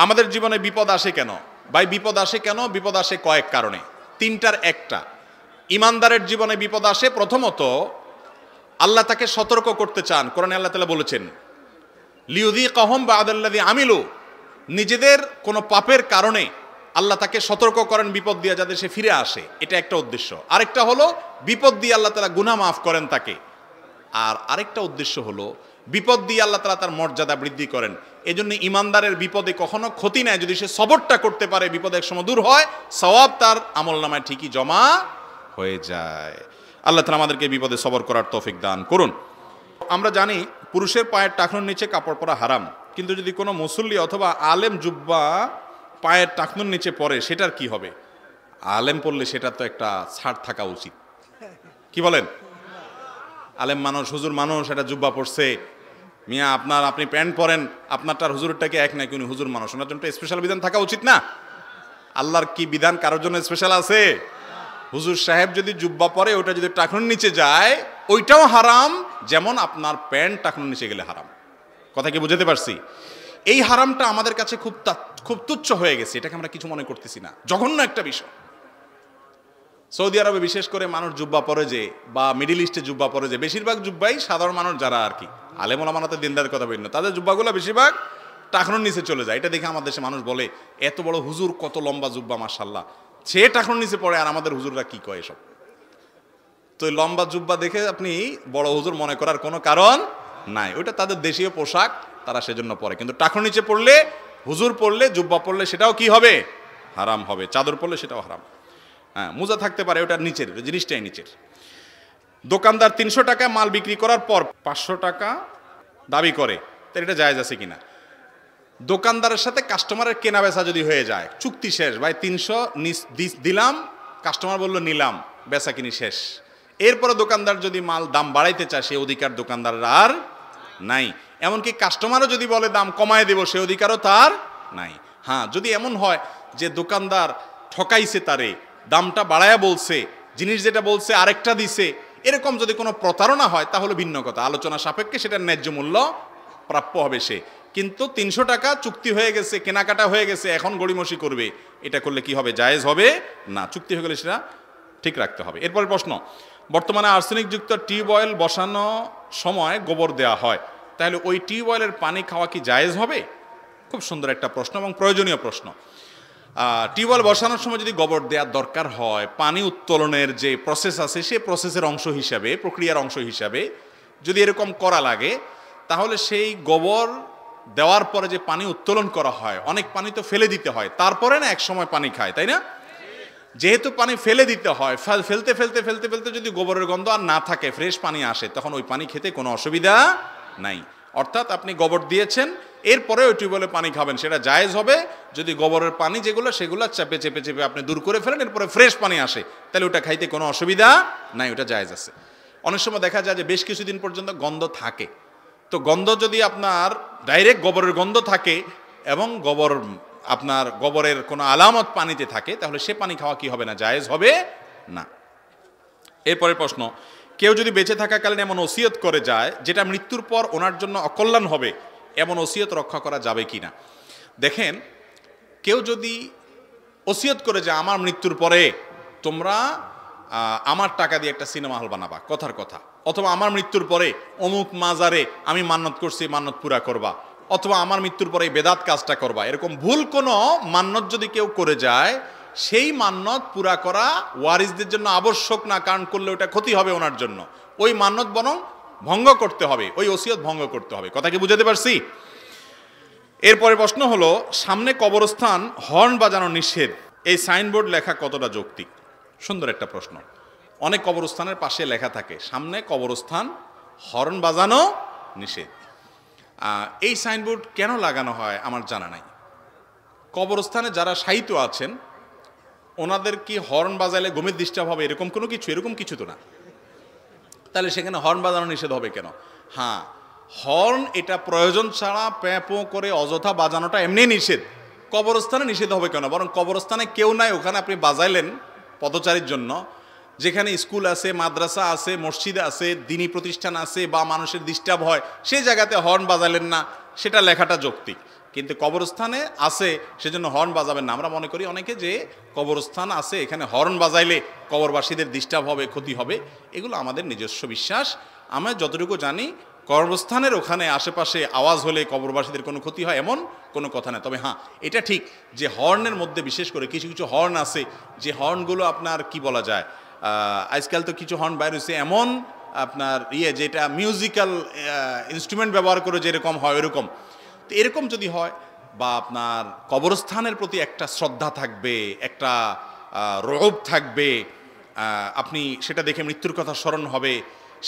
আমাদের জীবনে বিপদ আসে কেন ভাই? বিপদ আসে কেন? বিপদ আসে কয়েক কারণে, তিনটার একটা। ইমানদারের জীবনে বিপদ আসে প্রথমত আল্লাহ তাকে সতর্ক করতে চান। কোরআনে আল্লাহ তাআলা বলেছেন লিউযীকাহুম বা'দাল্লাযী আমিলু, নিজেদের কোনো পাপের কারণে আল্লাহ তাকে সতর্ক করেন বিপদ দিয়ে, যাতে সে ফিরে আসে। এটা একটা উদ্দেশ্য। আরেকটা হলো বিপদ দিয়ে আল্লাহ তাআলা গুনাহ মাফ করেন তাকে। আর আরেকটা উদ্দেশ্য হলো বিপদ দিয়ে আল্লাহ তাআলা তার মর্যাদা বৃদ্ধি করেন। এজন্য ইমানদারের বিপদে কখনো ক্ষতি নাই, যদি সে সবরটা করতে পারে, বিপদ এক সময় দূর হয়, সওয়াব তার আমলনামায় ঠিকই জমা হয়ে যায়। আল্লাহ তাআলা আমাদেরকে বিপদে সবর করার তৌফিক দান করুন। আমরা জানি পুরুষের পায়ের টাকনুর নিচে কাপড় পরা হারাম, কিন্তু যদি কোনো মুসল্লি অথবা আলেম জুব্বা পায়ের টাকনুর নিচে পরে, সেটার কি হবে? আলেম পড়লে সেটা তো একটা ছাড় থাকা উচিত, কি বলেন? আলেম মানুষ, হুজুর মানুষ, এটা জুব্বা পড়ছে, মিয়া আপনি প্যান্ট পরেন, আপনারটার হুজুরটাকে এক নাকি, উনি হুজুর মানুষ, ওনার জন্য স্পেশাল বিধান থাকা উচিত না? আল্লাহর কি বিধান কারোর জন্য স্পেশাল আছে? হুজুর সাহেব যদি জুব্বা পরে, ওটা যদি টাকনুর নিচে যায়, ওইটাও হারাম, যেমন আপনার প্যান্ট টাকনুর নিচে গেলে হারাম। কথা কি বুঝতে পারছি? এই হারামটা আমাদের কাছে খুব তুচ্ছ হয়ে গেছে, এটাকে আমরা কিছু মনে করতেছি না, জঘন্য একটা বিষয়। সৌদি আরবে বিশেষ করে মানুষ জুব্বা পরে যে, বা মিডিল ইস্টে জুব্বা পরে যে, বেশিরভাগ জুব্বাই সাধারণ মানুষ যারা আর কি আলেম ওলামা তো দিনদার কথা বলি না, তাদের জুব্বাগুলো বেশিরভাগ টাকনুর নিচে চলে যায়। এটা দেখে আমাদের দেশে মানুষ বলে এত বড় হুজুর, কত লম্বা জুব্বা, মাশাআল্লাহ, সে টাকনুর নিচে পড়ে, আর আমাদের হুজুররা কি কয় এসব। তো লম্বা জুব্বা দেখে আপনি বড় হুজুর মনে করার কোনো কারণ নাই, ওইটা তাদের দেশীয় পোশাক, তারা সেজন্য পরে। কিন্তু টাকনুর নিচে পড়লে, হুজুর পড়লে, জুব্বা পড়লে সেটাও কি হবে? হারাম হবে। চাদর পড়লে সেটাও হারাম। হ্যাঁ, মোজা থাকতে পারে, ওটা নিচের, জিনিসটাই নিচের। দোকানদার 300 টাকা মাল বিক্রি করার পর 500 টাকা দাবি করে, তাহলে এটা জায়েজ আছে কিনা? দোকানদারের সাথে কাস্টমারের কেনা বেচা যদি হয়ে যায়, চুক্তি শেষ, ভাই 300 দিলাম, কাস্টমার বলল নিলাম, বেচা কিনি শেষ, এরপরে দোকানদার যদি মাল দাম বাড়াইতে চায়, সে অধিকার দোকানদারের আর নাই। এমনকি কাস্টমারও যদি বলে দাম কমায় দেব, সে অধিকারও তার নাই। হ্যাঁ, যদি এমন হয় যে দোকানদার ঠকাইছে, তারে দামটা বাড়ায়া বলছে, জিনিস যেটা বলছে আরেকটা দিছে, এরকম যদি কোনো প্রতারণা হয়, তাহলে ভিন্ন কথা, আলোচনা সাপেক্ষে সেটার ন্যায্য মূল্য প্রাপ্য হবে সে। কিন্তু 300 টাকা চুক্তি হয়ে গেছে, কেনাকাটা হয়ে গেছে, এখন গড়িমসি করবে, এটা করলে কি হবে? জায়েজ হবে না। চুক্তি হয়ে গেলে সেটা ঠিক রাখতে হবে। এরপরে প্রশ্ন, বর্তমানে আর্সেনিকযুক্ত টিউবওয়েল বসানো সময় গোবর দেওয়া হয়, তাহলে ওই টিউবওয়েলের পানি খাওয়া কি জায়েজ হবে? খুব সুন্দর একটা প্রশ্ন এবং প্রয়োজনীয় প্রশ্ন। টিউবওয়েল বসানোর সময় যদি গোবর দেওয়ার দরকার হয়, পানি উত্তোলনের যে প্রসেস আছে, সে প্রসেসের অংশ হিসাবে, প্রক্রিয়ার অংশ হিসাবে যদি এরকম করা লাগে, তাহলে সেই গোবর দেওয়ার পরে যে পানি উত্তোলন করা হয়, অনেক পানি তো ফেলে দিতে হয়, তারপরে না এক সময় পানি খায়, তাই না? যেহেতু পানি ফেলে দিতে হয়, ফেলতে ফেলতে ফেলতে ফেলতে যদি গোবরের গন্ধ আর না থাকে, ফ্রেশ পানি আসে, তখন ওই পানি খেতে কোনো অসুবিধা নাই। অর্থাৎ আপনি গোবর দিয়েছেন, এরপরে ওই টিউবওয়েলে পানি খাবেন, সেটা জায়েজ হবে যদি গোবরের পানি যেগুলো, সেগুলো চেপে চেপে চেপে আপনি দূর করে ফেলেন, এরপরে ফ্রেশ পানি আসে, তাহলে ওটা খাইতে কোনো অসুবিধা নাই, ওটা জায়েজ আছে। অনেক সময় দেখা যায় যে বেশ কিছুদিন পর্যন্ত গন্ধ থাকে, তো গন্ধ যদি আপনার ডাইরেক্ট গোবরের গন্ধ থাকে এবং গোবরের কোনো আলামত পানিতে থাকে, তাহলে সে পানি খাওয়া কি হবে না? জায়েজ হবে না। এরপরের প্রশ্ন, কেউ যদি বেঁচে থাকাকালীন এমন ওসিয়ত করে যায় যেটা মৃত্যুর পর ওনার জন্য অকল্যাণ হবে, এমন ওসিয়ত রক্ষা করা যাবে কিনা? দেখেন, কেউ যদি ওসিয়ত করে যে আমার মৃত্যুর পরে তোমরা আমার টাকা দিয়ে একটা সিনেমা হল বানাবা, কথার কথা, অথবা আমার মৃত্যুর পরে অমুক মাজারে আমি মান্নত করছি, মান্নত পুরা করবা, অথবা আমার মৃত্যুর পরে বেদাত কাজটা করবা, এরকম ভুল কোনো মান্নত যদি কেউ করে যায়, সেই মান্নত পুরা করা ওয়ারিসদের জন্য আবশ্যক না, কারণ করলে ওটা ক্ষতি হবে ওনার জন্য। ওই মান্নত বরং ভঙ্গ করতে হবে, ওই ওসিয়ত ভঙ্গ করতে হবে। কথা কি বুঝাতে পারছি? এরপরে প্রশ্ন হলো, সামনে কবরস্থান, হর্ন বাজানো নিষেধ, এই সাইনবোর্ড লেখা কতটা যৌক্তিক? সুন্দর একটা প্রশ্ন। অনেক কবরস্থানের পাশে লেখা থাকে সামনে কবরস্থান, হর্ন বাজানো নিষেধ। এই সাইনবোর্ড কেন লাগানো হয় আমার জানা নাই। কবরস্থানে যারা শায়িত আছেন, ওনাদের কি হর্ন বাজাইলে ঘুমের ডিস্টার্ব হবে এরকম কিছু তো না, তাহলে সেখানে হর্ন বাজানো নিষেধ হবে কেন? হ্যাঁ, হর্ন এটা প্রয়োজন ছাড়া প্যাঁপো করে অযথা বাজানোটা এমনি নিষেধ। কবরস্থানে নিষেধ হবে কেন? বরং কবরস্থানে কেউ নাই, ওখানে আপনি বাজাইলেন পথচারীর জন্য, যেখানে স্কুল আছে, মাদ্রাসা আছে, মসজিদ আছে, দ্বীনি প্রতিষ্ঠান আছে, বা মানুষের ডিস্টার্ব হয়, সেই জায়গাতে হর্ন বাজাইলেন না, সেটা লেখাটা যৌক্তিক। কিন্তু কবরস্থানে আছে সেজন্য হর্ন বাজাবেন না। আমরা মনে করি অনেকে যে কবরস্থান আছে এখানে হর্ন বাজাইলে কবরবাসীদের ডিস্টার্ব হবে, ক্ষতি হবে। এগুলো আমাদের নিজস্ব বিশ্বাস। আমরা যতটুকু জানি কবরস্থানের ওখানে আশেপাশে আওয়াজ হলে কবরবাসীদের কোনো ক্ষতি হয় এমন কোনো কথা না। তবে হ্যাঁ, এটা ঠিক যে হর্নের মধ্যে বিশেষ করে কিছু কিছু হর্ন আছে যে হর্নগুলো আপনার কি বলা যায়, আজকাল তো কিছু হর্ন বাইর হয়েছে এমন আপনার যেটা মিউজিক্যাল ইনস্ট্রুমেন্ট ব্যবহার করে যেরকম হয় ওরকম। তো এরকম যদি হয় বা আপনার কবরস্থানের প্রতি একটা শ্রদ্ধা থাকবে, একটা রৌব থাকবে, আপনি সেটা দেখে মৃত্যুর কথা স্মরণ হবে,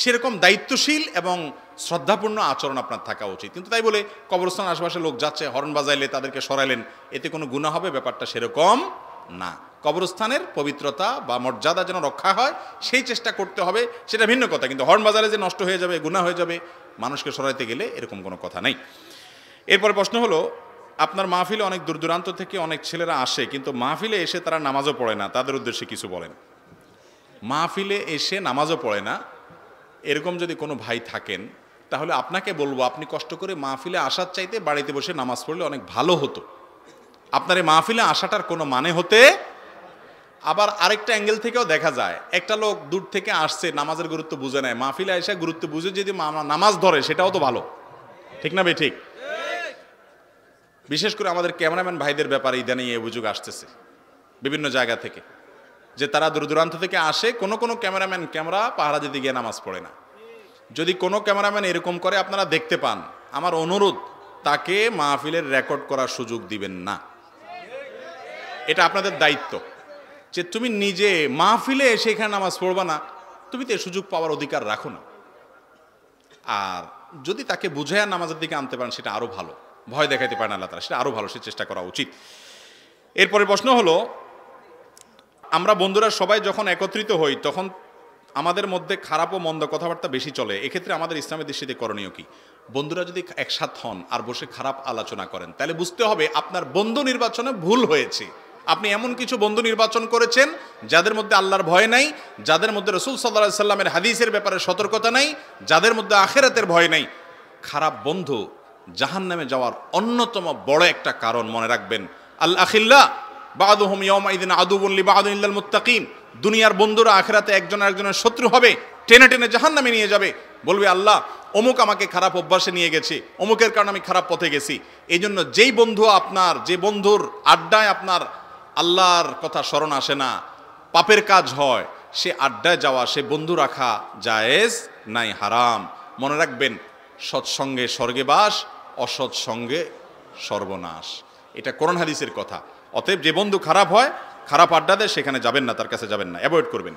সেরকম দায়িত্বশীল এবং শ্রদ্ধাপূর্ণ আচরণ আপনার থাকা উচিত। কিন্তু তাই বলে কবরস্থান আশেপাশে লোক যাচ্ছে হর্ন বাজাইলে তাদেরকে সরাইলেন, এতে কোনো গুনাহ হবে, ব্যাপারটা সেরকম না। কবরস্থানের পবিত্রতা বা মর্যাদা যেন রক্ষা হয় সেই চেষ্টা করতে হবে, সেটা ভিন্ন কথা। কিন্তু হর্ন বাজারে যে নষ্ট হয়ে যাবে, গুনাহ হয়ে যাবে, মানুষকে সরাইতে গেলে এরকম কোনো কথা নেই। এরপরে প্রশ্ন হলো, আপনার মাহফিলে অনেক দূর দূরান্ত থেকে অনেক ছেলেরা আসে, কিন্তু মাহফিলে এসে তারা নামাজও পড়ে না, তাদের উদ্দেশ্যে কিছু বলেন। মাহফিলে এসে নামাজও পড়ে না এরকম যদি কোনো ভাই থাকেন, তাহলে আপনাকে বলবো আপনি কষ্ট করে মাহফিলে আসার চাইতে বাড়িতে বসে নামাজ পড়লে অনেক ভালো হতো। আপনার এই মাহফিলে আসাটার কোনো মানে হতে। আবার আরেকটা অ্যাঙ্গেল থেকেও দেখা যায়, একটা লোক দূর থেকে আসছে, নামাজের গুরুত্ব বুঝে নেয়, মাহফিলে এসে গুরুত্ব বুঝে যদি নামাজ ধরে সেটাও তো ভালো, ঠিক না ভাই? ঠিক। বিশেষ করে আমাদের ক্যামেরাম্যান ভাইদের ব্যাপারে ইদানিং এই অভিযোগ আসতেছে বিভিন্ন জায়গা থেকে, যে তারা দূর দূরান্ত থেকে আসে, কোনো কোনো ক্যামেরাম্যান ক্যামেরা পাহারা দিতে গিয়ে নামাজ পড়ে না। যদি কোনো ক্যামেরাম্যান এরকম করে আপনারা দেখতে পান, আমার অনুরোধ তাকে মাহফিলের রেকর্ড করার সুযোগ দিবেন না। এটা আপনাদের দায়িত্ব যে তুমি নিজে মাহফিলে এসে এখানে নামাজ পড়বা না, তুমি তো এই সুযোগ পাওয়ার অধিকার রাখো না। আর যদি তাকে বুঝাইয়া নামাজের দিকে আনতে পারেন সেটা আরো ভালো, ভয় দেখাইতে পারেন আল্লাহ তাআলা, সেটা আরো ভালো, সে চেষ্টা করা উচিত। এরপরে প্রশ্ন হলো, আমরা বন্ধুরা সবাই যখন একত্রিত হই তখন আমাদের মধ্যে খারাপ ও মন্দ কথাবার্তা বেশি চলে, এক্ষেত্রে আমাদের ইসলামের দৃষ্টিতে করণীয় কি? বন্ধুরা যদি একসাথ হন আর বসে খারাপ আলোচনা করেন, তাহলে বুঝতে হবে আপনার বন্ধু নির্বাচনে ভুল হয়েছে। আপনি এমন কিছু বন্ধু নির্বাচন করেছেন যাদের মধ্যে আল্লাহর ভয় নাই, যাদের মধ্যে রাসূল সাল্লাল্লাহু আলাইহি সাল্লামের হাদিসের ব্যাপারে সতর্কতা নাই, যাদের মধ্যে আখিরাতের ভয় নাই। খারাপ বন্ধু জাহান্নামে যাওয়ার অন্যতম বড় একটা কারণ, মনে রাখবেন। আল আখিল্লা বাদুহুম ইয়াওমাইযিন আদুউন লিবাদিন ইল্লাল মুত্তাকিন। দুনিয়ার বন্ধুরা আখিরাতে একজন আরেকজনের শত্রু হবে, টেনে টেনে জাহান্নামে নিয়ে যাবে। বলবে আল্লাহ অমুক আমাকে খারাপ অভ্যাসে নিয়ে গেছে, অমুকের কারণে আমি খারাপ পথে গেছি। এই জন্য যেই বন্ধু আপনার, যে বন্ধুর আড্ডায় আপনার আল্লাহর কথা স্মরণ আসে না, পাপের কাজ হয়, সে আড্ডায় যাওয়া, সে বন্ধু রাখা জায়েজ নাই, হারাম। মনে রাখবেন, সৎসঙ্গে স্বর্গে বাস, অসৎসঙ্গে সর্বনাশ। এটা কোরআন হাদিসের কথা। অতএব যে বন্ধু খারাপ হয়, খারাপ আড্ডা দেয়, সেখানে যাবেন না, তার কাছে যাবেন না, অ্যাভয়েড করবেন।